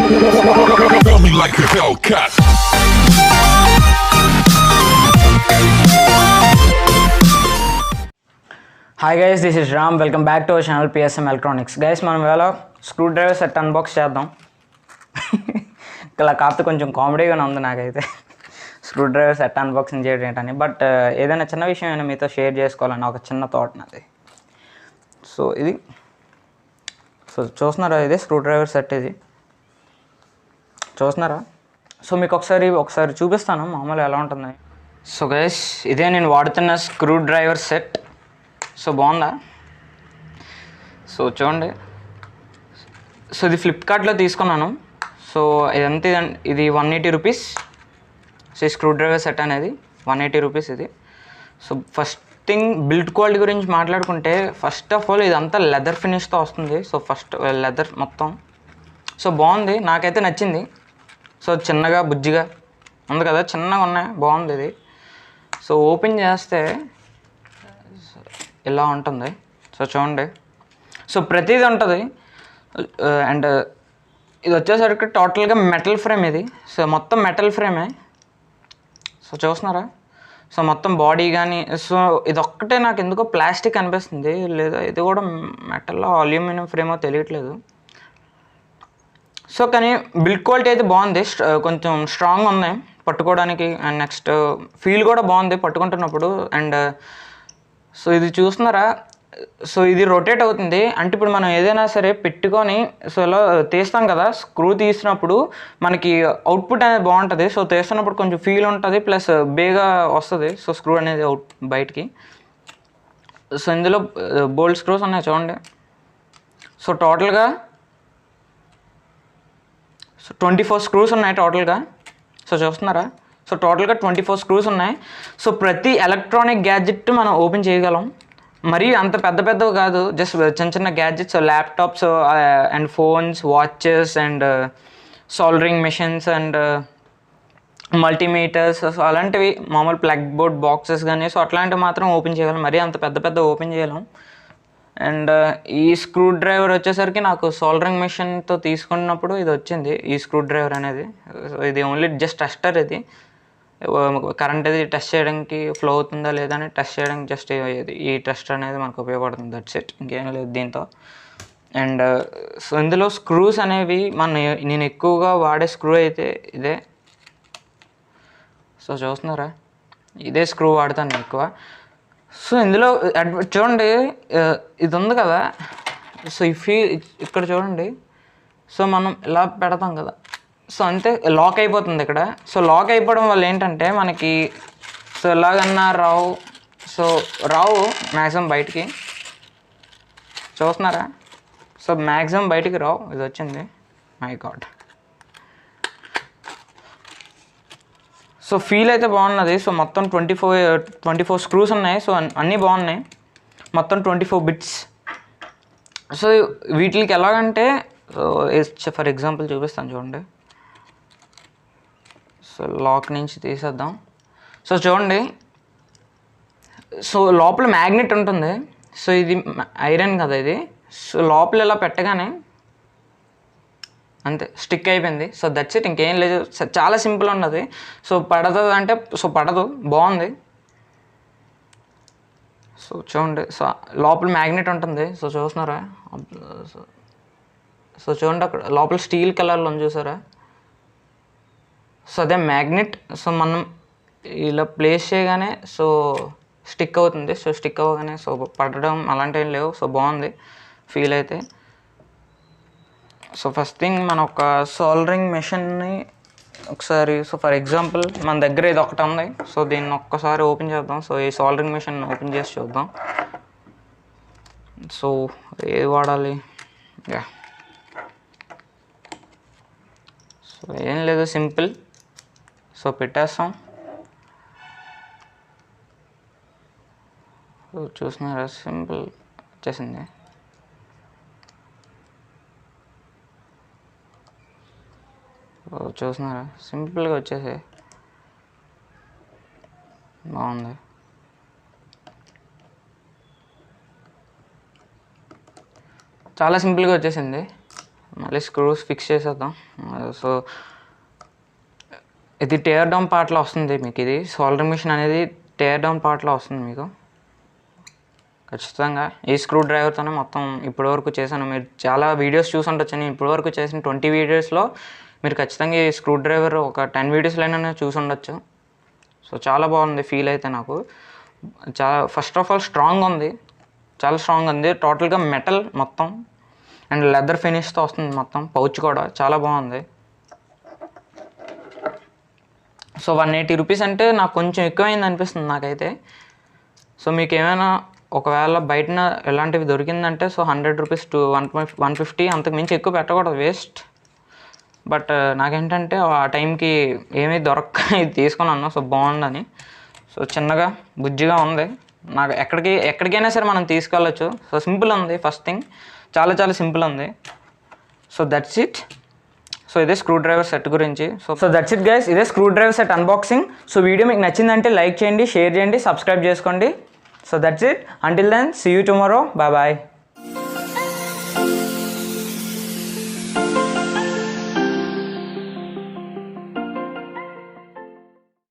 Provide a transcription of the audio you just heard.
Feel me like a Hellcat. Hi guys, this is Ram. Welcome back to our channel PSM electronics. Guys, మనం ఇవాళ screw driver set unbox చేద్దాం. ఇలా కాకపోతే కొంచెం కామెడీగానే ఉంది నాకైతే, స్క్రూ డ్రైవర్ సెట్ అన్బాక్సింగ్ చేయడం ఏంటని. బట్ ఏదైనా చిన్న విషయం అయినా మీతో షేర్ చేసుకోవాలని ఒక చిన్న థాట్ నాది. సో ఇది చూస్తున్నారా, ఇది స్క్రూ డ్రైవర్ సెట్, ఇది చూస్తున్నారా? సో మీకు ఒకసారి చూపిస్తాను మామూలు ఎలా ఉంటుంది. సో గైస్, ఇదే నేను వాడుతున్న స్క్రూ డ్రైవర్ సెట్. సో బాగుందా? సో చూడండి. సో ఇది ఫ్లిప్కార్ట్లో తీసుకున్నాను. సో ఇది 180 రూపీస్. సో ఈ స్క్రూ డ్రైవర్ సెట్ అనేది 180 రూపీస్ ఇది. So first thing, build quality గురించి మాట్లాడుకుంటే, ఫస్ట్ ఆఫ్ ఆల్ ఇదంతా లెదర్ ఫినిష్తో వస్తుంది. సో ఫస్ట్ లెదర్ మొత్తం సో బాగుంది, నాకైతే నచ్చింది. సో చిన్నగా బుజ్జిగా ఉంది కదా, చిన్నగా ఉన్నాయి, బాగుంది ఇది. సో ఓపెన్ చేస్తే ఇలా ఉంటుంది. సో చూడండి, సో ప్రతిదీ ఉంటుంది. అండ్ ఇది వచ్చేసరికి టోటల్గా మెటల్ ఫ్రేమ్ ఇది. సో మొత్తం మెటల్ ఫ్రేమే. సో చూస్తున్నారా? సో మొత్తం బాడీ కానీ, సో ఇది ఒక్కటే నాకు ఎందుకో ప్లాస్టిక్ అనిపిస్తుంది, లేదా ఇది కూడా మెటల్లో అల్యూమినియం ఫ్రేమో తెలియట్లేదు. సో కానీ బిల్డ్ క్వాలిటీ అయితే బాగుంది, కొంచెం స్ట్రాంగ్ ఉంది పట్టుకోవడానికి. అండ్ నెక్స్ట్ ఫీల్ కూడా బాగుంది పట్టుకుంటున్నప్పుడు. అండ్ సో ఇది చూస్తున్నారా? సో ఇది రొటేట్ అవుతుంది. అంటే ఇప్పుడు మనం ఏదైనా సరే పెట్టుకొని సో ఇలా తీస్తాం కదా, స్క్రూ తీసినప్పుడు మనకి అవుట్పుట్ అనేది బాగుంటుంది. సో తీస్తున్నప్పుడు కొంచెం ఫీల్ ఉంటుంది, ప్లస్ బేగా వస్తుంది. సో స్క్రూ అనేది బయటికి. సో ఇందులో బోల్ట్ స్క్రూస్ ఉన్నాయి చూడండి. సో టోటల్గా 24 స్క్రూస్ ఉన్నాయి టోటల్గా. సో చూస్తున్నారా? సో టోటల్గా 24 స్క్రూస్ ఉన్నాయి. సో ప్రతి ఎలక్ట్రానిక్ గ్యాడ్జెట్ మనం ఓపెన్ చేయగలం. మరీ అంత పెద్దవి కాదు, జస్ట్ చిన్న gadgets, laptops and phones, watches and soldering machines and multimeters, so అలాంటివి మామూలు ప్లగ్ బోర్డ్ బాక్సెస్ కానీ, సో అట్లాంటివి మాత్రం ఓపెన్ చేయగలం. మరీ అంత పెద్ద ఓపెన్ చేయలేం. అండ్ ఈ స్క్రూ డ్రైవర్ వచ్చేసరికి నాకు సోల్డరింగ్ మెషిన్తో తీసుకున్నప్పుడు ఇది వచ్చింది, ఈ స్క్రూ డ్రైవర్ అనేది. ఇది ఓన్లీ జస్ట్ టెస్టర్. ఇది కరెంట్ అది టెస్ట్ చేయడానికి, ఫ్లో అవుతుందా లేదా అని టెస్ట్ చేయడానికి జస్ట్ ఈ టెస్టర్ అనేది మనకు ఉపయోగపడుతుంది. దట్స్ ఇట్, ఇంకేం లేదు దీంతో. అండ్ సో ఇందులో స్క్రూస్ అనేవి నేను ఎక్కువగా వాడే స్క్రూ అయితే ఇదే. సో చూస్తున్నారా, ఇదే స్క్రూ వాడతాను నేను ఎక్కువ. సో ఇందులో చూడండి, ఇది ఉంది కదా. సో ఇక్కడ చూడండి. సో మనం ఇలా పెడతాం కదా, సో అంతే లాక్ అయిపోతుంది ఇక్కడ. సో లాక్ అయిపోవడం వల్ల ఏంటంటే మనకి సో ఎలాగన్నా రావు మ్యాక్సిమం బయటికి. చూస్తున్నారా? సో మ్యాక్సిమం బయటికి రావు. ఇది వచ్చింది, మై గాడ్. సో ఫీల్ అయితే బాగున్నది. సో మొత్తం 24 స్క్రూస్ ఉన్నాయి. సో అన్నీ బాగున్నాయి, మొత్తం 24 బిట్స్. సో వీటికి ఎలాగంటే, సో ఫర్ ఎగ్జాంపుల్ చూపిస్తాను చూడండి. సో లాక్ నుంచి తీసేద్దాం. సో చూడండి, సో లోపల మ్యాగ్నెట్ ఉంటుంది. సో ఇది ఐరన్ కదా ఇది. సో లోపల ఇలా పెట్టగానే అంతే స్టిక్ అయిపోయింది. సో దట్స్ ఇట్, ఇంకేం లేదు. చాలా సింపుల్ ఉన్నది. సో పడుతుంది అంటే సో పడదు, బాగుంది. సో చూడండి, సో లోపల మ్యాగ్నెట్ ఉంటుంది. సో చూస్తున్నారా? సో చూడండి, అక్కడ లోపల స్టీల్ కలర్లో ఉంది చూసారా? సో అదే మ్యాగ్నెట్. సో మనం ఇలా ప్లేస్ చేయగానే సో స్టిక్ అవుతుంది. సో స్టిక్ అవ్వగానే సో పడడం అలాంటివి లేవు. సో బాగుంది ఫీల్ అయితే. సో ఫస్ట్ థింగ్, మన ఒక సోల్డరింగ్ మెషిన్ని ఒకసారి, సో ఫర్ ఎగ్జాంపుల్ మన దగ్గర ఇది ఒకటి ఉంది. సో దీన్ని ఒక్కసారి ఓపెన్ చేద్దాం. సో ఈ సోల్డరింగ్ మెషిన్ ఓపెన్ చేసి చూద్దాం. సో ఏది వాడాలి? సో ఏం లేదు, సింపుల్. సో పెట్టేస్తాం. సో చూస్తున్నారా, సింపుల్ వచ్చేసింది. చూస్తున్నారా, సింపుల్గా వచ్చేసి బాగుంది. చాలా సింపుల్గా వచ్చేసింది. మళ్ళీ స్క్రూస్ ఫిక్స్ చేసేద్దాం. సో ఇది టేర్ డౌన్ పార్ట్లో వస్తుంది మీకు. ఇది సోల్డరింగ్ మిషన్ అనేది టేర్ డౌన్ పార్ట్లో వస్తుంది మీకు ఖచ్చితంగా. ఈ స్క్రూ డ్రైవర్తోనే మొత్తం ఇప్పటివరకు చేశాను. మీరు చాలా వీడియోస్ చూసి ఉండొచ్చు. నేను ఇప్పటివరకు చేసిన 20 వీడియోస్లో మీరు ఖచ్చితంగా ఈ స్క్రూ డ్రైవర్ ఒక 10 వీడియోస్లోనే చూసి ఉండొచ్చు. సో చాలా బాగుంది ఫీల్ అయితే నాకు. ఫస్ట్ ఆఫ్ ఆల్ స్ట్రాంగ్ ఉంది, చాలా స్ట్రాంగ్ ఉంది. టోటల్గా మెటల్ మొత్తం అండ్ లెదర్ ఫినిష్తో వస్తుంది మొత్తం. పౌచ్ కూడా చాలా బాగుంది. సో 180 రూపీస్ అంటే నాకు కొంచెం ఎక్కువైంది అనిపిస్తుంది నాకైతే. సో మీకు ఏమైనా ఒకవేళ బయటన ఎలాంటివి దొరికిందంటే సో 100 రూపీస్ టు 150 అంతకు మించి ఎక్కువ పెట్టకూడదు, వేస్ట్. బట్ నాకేంటంటే ఆ టైంకి ఏమీ దొరక్క ఇది తీసుకున్నాను. సో బాగుందని. సో చిన్నగా బుజ్జిగా ఉంది. నాకు ఎక్కడికైనా సరే మనం తీసుకెళ్ళచ్చు. సో సింపుల్ ఉంది, ఫస్ట్ థింగ్ చాలా చాలా సింపుల్ ఉంది. So that's it. సో ఇదే స్క్రూ డ్రైవర్ సెట్ గురించి. సో దట్స్ ఇట్ గైస్, ఇదే screwdriver set unboxing. So video మీకు నచ్చిందంటే లైక్ చేయండి, షేర్ చేయండి, సబ్స్క్రైబ్ చేసుకోండి. So that's it. Until then see you tomorrow. Bye bye.